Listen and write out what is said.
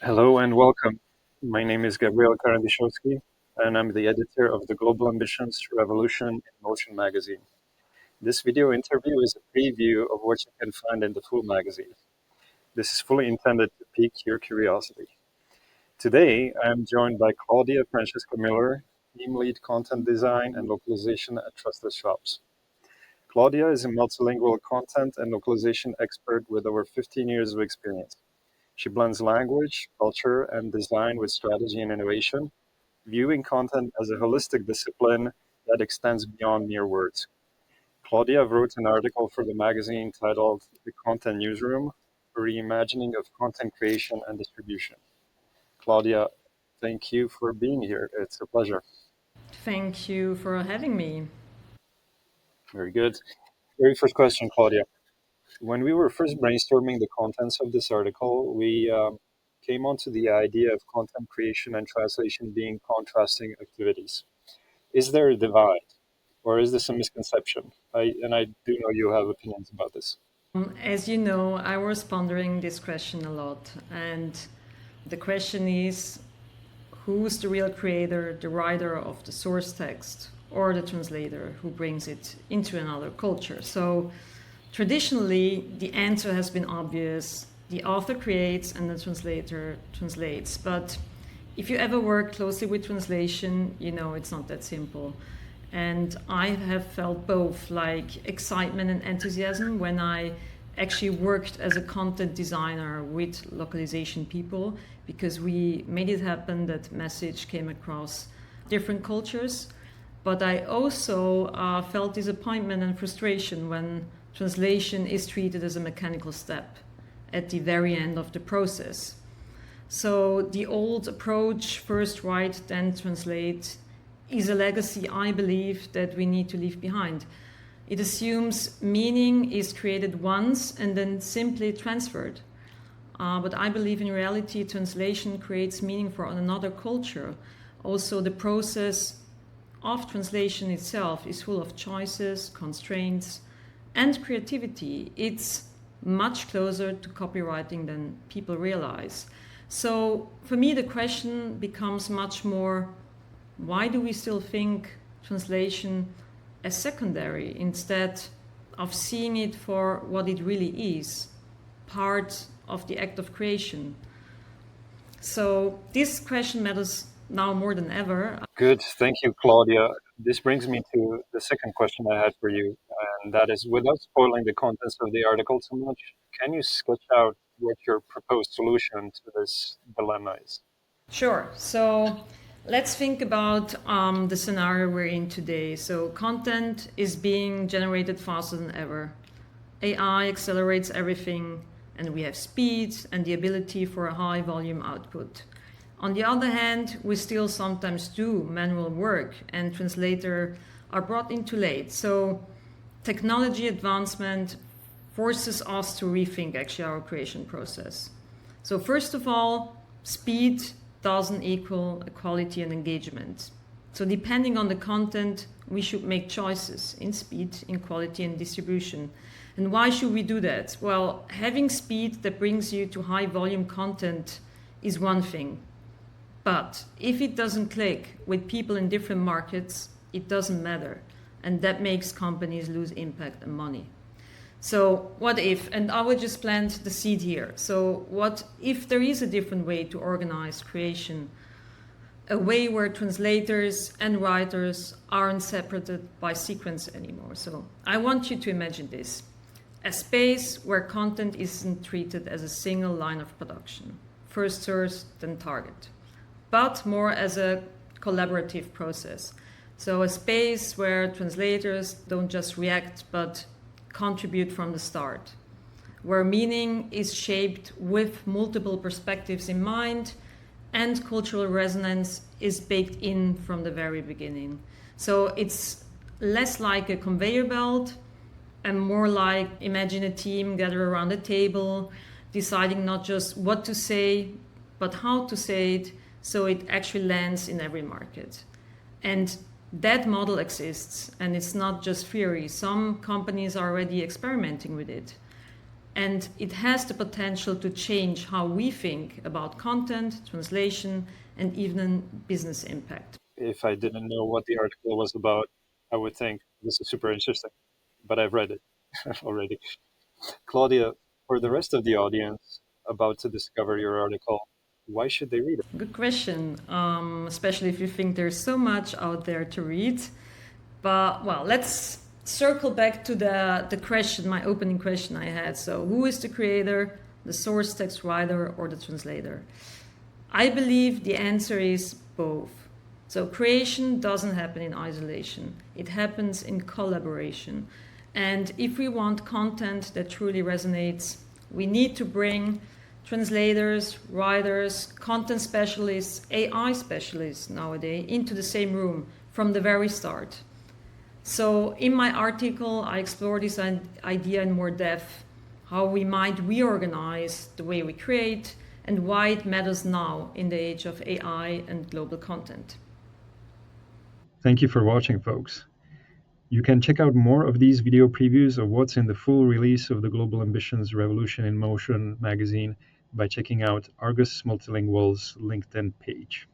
Hello and welcome. My name is Gabriel Karandishowski, and I'm the editor of the Global Ambitions Revolution in Motion magazine. This video interview is a preview of what you can find in the full magazine. This is fully intended to pique your curiosity. Today, I'm joined by Claudia Francesca Mueller, team lead content design and localization at Trusted Shops. Claudia is a multilingual content and localization expert with over 15 years of experience. She blends language, culture, and design with strategy and innovation, viewing content as a holistic discipline that extends beyond mere words. Claudia wrote an article for the magazine titled The Content Newsroom, Reimagining of Content Creation and Distribution. Claudia, thank you for being here. It's a pleasure. Thank you for having me. Very good. Very first question, Claudia. When we were first brainstorming the contents of this article, we came onto the idea of content creation and translation being contrasting activities. Is there a divide, or is this a misconception? I do know you have opinions about this. As you know, I was pondering this question a lot, and the question is who's the real creator, the writer of the source text, or the translator who brings it into another culture? So, traditionally, the answer has been obvious: the author creates and the translator translates. But if you ever work closely with translation, you know it's not that simple. And I have felt both like excitement and enthusiasm when I actually worked as a content designer with localization people because we made it happen that message came across different cultures. But I also felt disappointment and frustration when translation is treated as a mechanical step at the very end of the process. So the old approach, first write, then translate, is a legacy I believe that we need to leave behind. It assumes meaning is created once and then simply transferred. But I believe in reality, translation creates meaning for another culture. Also, the process of translation itself is full of choices, constraints, and creativity. It's much closer to copywriting than people realize. So, for me, the question becomes much more: why do we still think translation as secondary instead of seeing it for what it really is, part of the act of creation? So this question matters now more than ever. Good, thank you, Claudia. This brings me to the second question I had for you, and that is, without spoiling the contents of the article too much, can you sketch out what your proposed solution to this dilemma is? Sure. So let's think about the scenario we're in today. So content is being generated faster than ever. AI accelerates everything, and we have speed and the ability for a high volume output. On the other hand, we still sometimes do manual work, and translators are brought in too late. So technology advancement forces us to rethink actually our creation process. So first of all, speed doesn't equal equality and engagement. So depending on the content, we should make choices in speed, in quality, and distribution. And why should we do that? Well, having speed that brings you to high volume content is one thing. But if it doesn't click with people in different markets, it doesn't matter. And that makes companies lose impact and money. So, what if, and I will just plant the seed here. So, what if there is a different way to organize creation? A way where translators and writers aren't separated by sequence anymore. So, I want you to imagine this: a space where content isn't treated as a single line of production, first source, then target, but more as a collaborative process. So, a space where translators don't just react but contribute from the start, where meaning is shaped with multiple perspectives in mind and cultural resonance is baked in from the very beginning. So, it's less like a conveyor belt and more like imagine a team gather around a table, deciding not just what to say, but how to say it so it actually lands in every market. And that model exists, and it's not just theory. Some companies are already experimenting with it. And it has the potential to change how we think about content, translation, and even business impact. If I didn't know what the article was about, I would think this is super interesting, but I've read it already. Claudia, for the rest of the audience about to discover your article, why should they read it? Good question, especially if you think there's so much out there to read. But well, let's circle back to the question, my opening question I had. So, who is the creator, the source text writer, or the translator? I believe the answer is both. So, creation doesn't happen in isolation, it happens in collaboration. And if we want content that truly resonates, we need to bring translators, writers, content specialists, AI specialists nowadays into the same room from the very start. So, in my article, I explore this idea in more depth, how we might reorganize the way we create, and why it matters now in the age of AI and global content. Thank you for watching, folks. You can check out more of these video previews of what's in the full release of the Global Ambitions Revolution in Motion magazine by checking out Argus Multilingual's LinkedIn page.